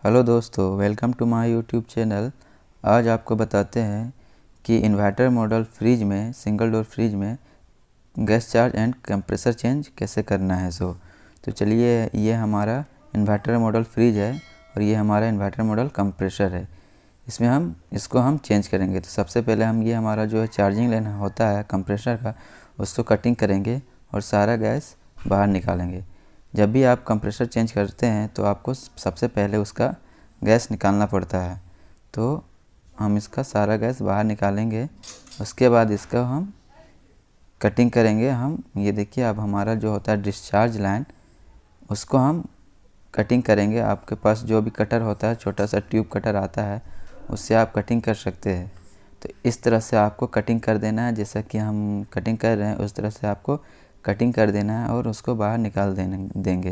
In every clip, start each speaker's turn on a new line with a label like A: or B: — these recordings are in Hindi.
A: हेलो दोस्तों, welcome to my YouTube channel. आज आपको बताते हैं कि इन्वर्टर मॉडल फ्रिज में, सिंगल डोर फ्रिज में gas charge and compressor change कैसे करना है। तो चलिए, ये हमारा इन्वर्टर मॉडल फ्रिज है और ये हमारा इन्वर्टर मॉडल कंप्रेसर है। इसमें हम इसको चेंज करेंगे। तो सबसे पहले हम ये हमारा जो है चार्जिंग लाइन होता है कंप्रेसर का, उसको कटिंग करेंगे और सारा गैस बाहर निकालेंगे। जब भी आप कंप्रेसर चेंज करते हैं तो आपको सबसे पहले उसका गैस निकालना पड़ता है। तो हम इसका सारा गैस बाहर निकालेंगे, उसके बाद इसका हम कटिंग करेंगे। ये देखिए, अब हमारा जो होता है डिस्चार्ज लाइन, उसको हम कटिंग करेंगे। आपके पास जो भी कटर होता है, छोटा सा ट्यूब कटर आता है, उससे आप कटिंग कर सकते हैं। तो इस तरह से आपको कटिंग कर देना है, जैसा कि हम कटिंग कर रहे हैं उस तरह से आपको कटिंग कर देना है और उसको बाहर निकाल देंगे।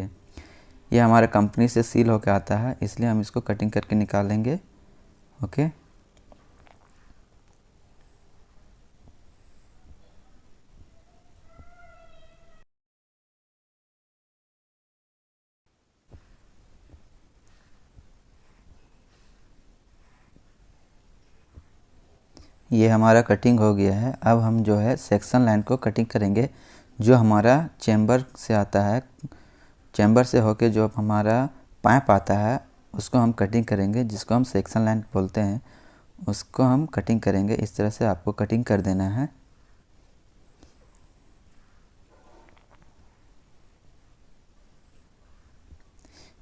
A: ये हमारे कंपनी से सील होकर आता है, इसलिए हम इसको कटिंग करके निकालेंगे। ओके, ये हमारा कटिंग हो गया है। अब हम जो है सेक्शन लाइन को कटिंग करेंगे, जो हमारा चैम्बर से आता है। चैम्बर से होके जो हमारा पाइप आता है, उसको हम कटिंग करेंगे, जिसको हम सेक्शन लाइन बोलते हैं। उसको हम कटिंग करेंगे। इस तरह से आपको कटिंग कर देना है।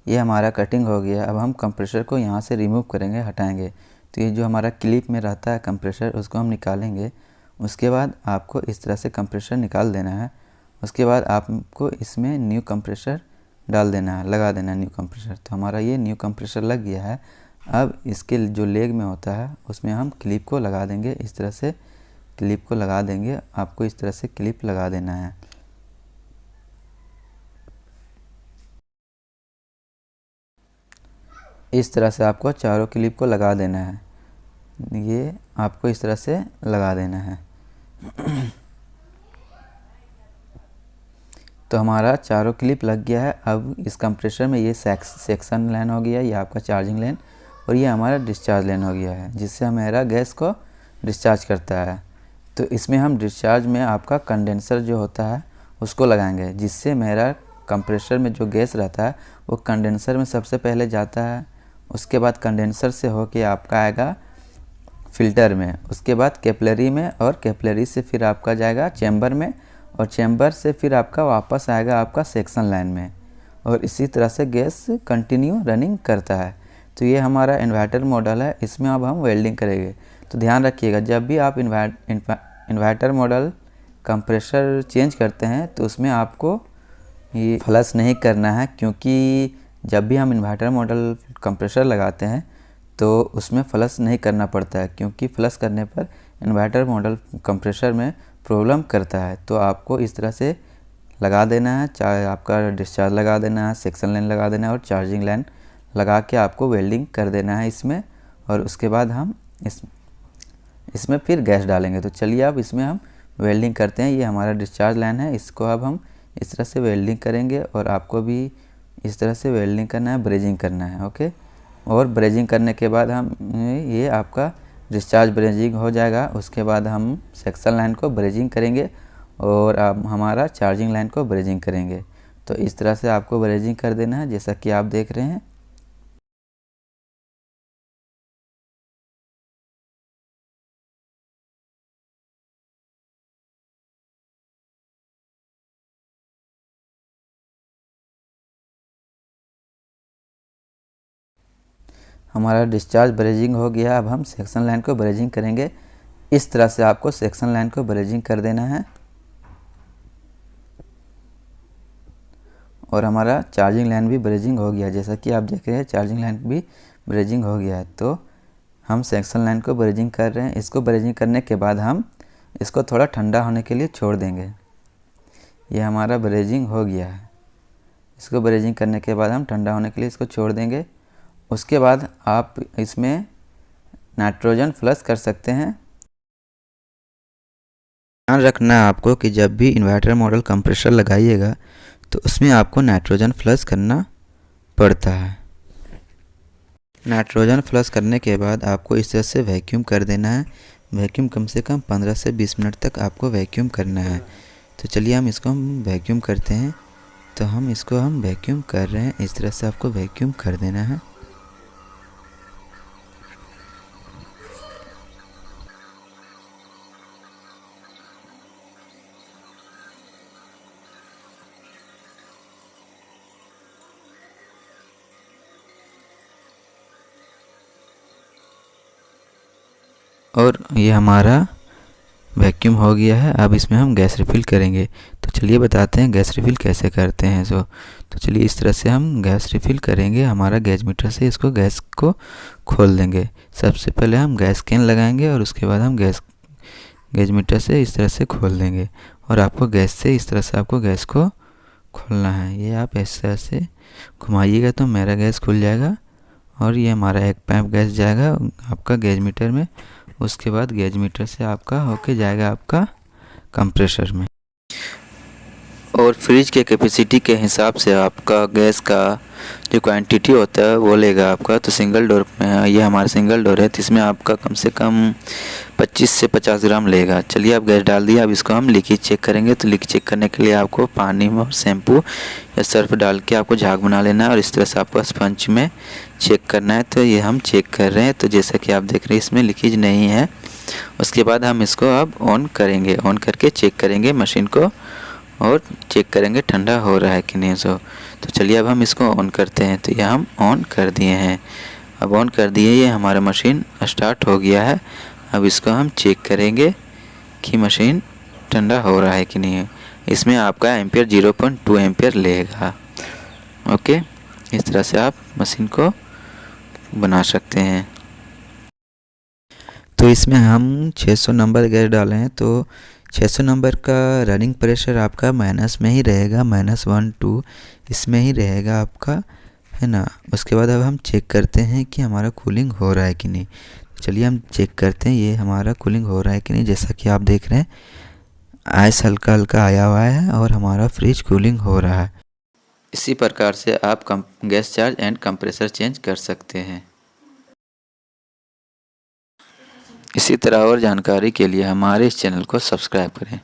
A: ये हमारा कटिंग हो गया। अब हम कंप्रेसर को यहाँ से रिमूव करेंगे, हटाएंगे। तो ये जो हमारा क्लिप में रहता है कंप्रेसर, उसको हम निकालेंगे। उसके बाद आपको इस तरह से कंप्रेसर निकाल देना है। उसके बाद आपको इसमें न्यू कंप्रेसर डाल देना है, लगा देना है न्यू कंप्रेसर। तो हमारा ये न्यू कंप्रेसर लग गया है। अब इसके जो लेग में होता है, उसमें हम क्लिप को लगा देंगे। इस तरह से क्लिप को लगा देंगे। आपको इस तरह से क्लिप लगा देना है। इस तरह से आपको चारों क्लिप को लगा देना है। ये आपको इस तरह से लगा देना है। तो हमारा चारों क्लिप लग गया है। अब इस कंप्रेसर में ये सेक्शन लाइन हो गया, ये आपका चार्जिंग लाइन, और ये हमारा डिस्चार्ज लाइन हो गया है, जिससे हमारा गैस को डिस्चार्ज करता है। तो इसमें हम डिस्चार्ज में आपका कंडेंसर जो होता है उसको लगाएंगे, जिससे मेरा कंप्रेसर में जो गैस रहता है वो कंडेंसर में सबसे पहले जाता है। उसके बाद कंडेंसर से होके आपका आएगा फ़िल्टर में, उसके बाद कैपिलरी में, और कैपिलरी से फिर आपका जाएगा चैम्बर में, और चैम्बर से फिर आपका वापस आएगा आपका सेक्शन लाइन में। और इसी तरह से गैस कंटिन्यू रनिंग करता है। तो ये हमारा इन्वर्टर मॉडल है। इसमें अब हम वेल्डिंग करेंगे। तो ध्यान रखिएगा, जब भी आप इन्वर्टर मॉडल कंप्रेसर चेंज करते हैं तो उसमें आपको ये फ्लश नहीं करना है, क्योंकि जब भी हम इन्वर्टर मॉडल कंप्रेसर लगाते हैं तो उसमें फ्लश नहीं करना पड़ता है, क्योंकि फ्लश करने पर इन्वर्टर मॉडल कंप्रेसर में प्रॉब्लम करता है। तो आपको इस तरह से लगा देना है, चाहे आपका डिस्चार्ज लगा देना है, सेक्शन लाइन लगा देना है, और चार्जिंग लाइन लगा के आपको वेल्डिंग कर देना है इसमें। और उसके बाद हम इसमें फिर गैस डालेंगे। तो चलिए अब इसमें हम वेल्डिंग करते हैं। ये हमारा डिस्चार्ज लाइन है, इसको अब हम इस तरह से वेल्डिंग करेंगे, और आपको भी इस तरह से वेल्डिंग करना है, ब्रेजिंग करना है। ओके, और ब्रेजिंग करने के बाद हम ये आपका डिस्चार्ज ब्रेजिंग हो जाएगा। उसके बाद हम सेक्शन लाइन को ब्रेजिंग करेंगे, और अब हमारा चार्जिंग लाइन को ब्रेजिंग करेंगे। तो इस तरह से आपको ब्रेजिंग कर देना है, जैसा कि आप देख रहे हैं। हमारा डिस्चार्ज ब्रेजिंग हो गया। अब हम सेक्शन लाइन को ब्रेजिंग करेंगे। इस तरह से आपको सेक्शन लाइन को ब्रेजिंग कर देना है। और हमारा चार्जिंग लाइन भी ब्रेजिंग हो गया, जैसा कि आप देख रहे हैं चार्जिंग लाइन भी ब्रेजिंग हो गया है। तो हम सेक्शन लाइन को ब्रेजिंग कर रहे हैं। इसको ब्रेजिंग करने के बाद हम इसको थोड़ा ठंडा होने के लिए छोड़ देंगे। ये हमारा ब्रेजिंग हो गया है। इसको ब्रेजिंग करने के बाद हम ठंडा होने के लिए इसको छोड़ देंगे। उसके बाद आप इसमें नाइट्रोजन फ्लश कर सकते हैं। ध्यान रखना है आपको कि जब भी इन्वर्टर मॉडल कंप्रेसर लगाइएगा तो उसमें आपको नाइट्रोजन फ्लश करना पड़ता है। नाइट्रोजन फ्लश करने के बाद आपको इस तरह से वैक्यूम कर देना है। वैक्यूम कम से कम 15 से 20 मिनट तक आपको वैक्यूम करना है। तो चलिए हम इसको वैक्यूम करते हैं। तो हम इसको वैक्यूम कर रहे हैं, इस तरह से आपको वैक्यूम कर देना है। और ये हमारा वैक्यूम हो गया है। अब इसमें हम गैस रिफ़िल करेंगे। तो चलिए बताते हैं गैस रिफ़िल कैसे करते हैं। तो चलिए इस तरह से हम गैस रिफ़िल करेंगे। हमारा गैस मीटर से इसको गैस को खोल देंगे। सबसे पहले हम गैस कैन लगाएंगे और उसके बाद हम गैस मीटर से इस तरह से खोल देंगे। और आपको गैस से इस तरह से आपको गैस को खोलना है। ये आप इस तरह से घुमाइएगा तो मेरा गैस खुल जाएगा और ये हमारा एक पाइप गैस जाएगा आपका गेज मीटर में। उसके बाद गेज मीटर से आपका होके जाएगा आपका कंप्रेसर में। और फ्रिज के कैपेसिटी के हिसाब से आपका गैस का जो क्वांटिटी होता है वो लेगा आपका। तो सिंगल डोर में ये हमारा सिंगल डोर है, तो इसमें आपका कम से कम 25 से 50 ग्राम लेगा। चलिए आप गैस डाल दिया। अब इसको हम लीकेज चेक करेंगे। तो लीकेज चेक करने के लिए आपको पानी में और शैम्पू या सर्फ डाल के आपको झाग बना लेना है और इस तरह से आपको स्पंज में चेक करना है। तो ये हम चेक कर रहे हैं। तो जैसा कि आप देख रहे हैं इसमें लीकेज नहीं है। उसके बाद हम इसको अब ऑन करेंगे। ऑन करके चेक करेंगे मशीन को और चेक करेंगे ठंडा हो रहा है कि नहीं। तो चलिए अब हम इसको ऑन करते हैं। तो ये हम ऑन कर दिए हैं। अब ऑन कर दिए, ये हमारा मशीन स्टार्ट हो गया है। अब इसको हम चेक करेंगे कि मशीन ठंडा हो रहा है कि नहीं है। इसमें आपका एम्पियर 0.2 एम्पियर लेगा। ओके, इस तरह से आप मशीन को बना सकते हैं। तो इसमें हम 600 नंबर गैस डाले हैं। तो 600 नंबर का रनिंग प्रेशर आपका माइनस में ही रहेगा, -1 2 इसमें ही रहेगा आपका, है ना। उसके बाद अब हम चेक करते हैं कि हमारा कूलिंग हो रहा है कि नहीं। चलिए हम चेक करते हैं ये हमारा कूलिंग हो रहा है कि नहीं। जैसा कि आप देख रहे हैं आइस हल्का हल्का आया हुआ है और हमारा फ्रिज कूलिंग हो रहा है। इसी प्रकार से आप gas charge and compressor change कर सकते हैं। इसी तरह और जानकारी के लिए हमारे इस चैनल को सब्सक्राइब करें।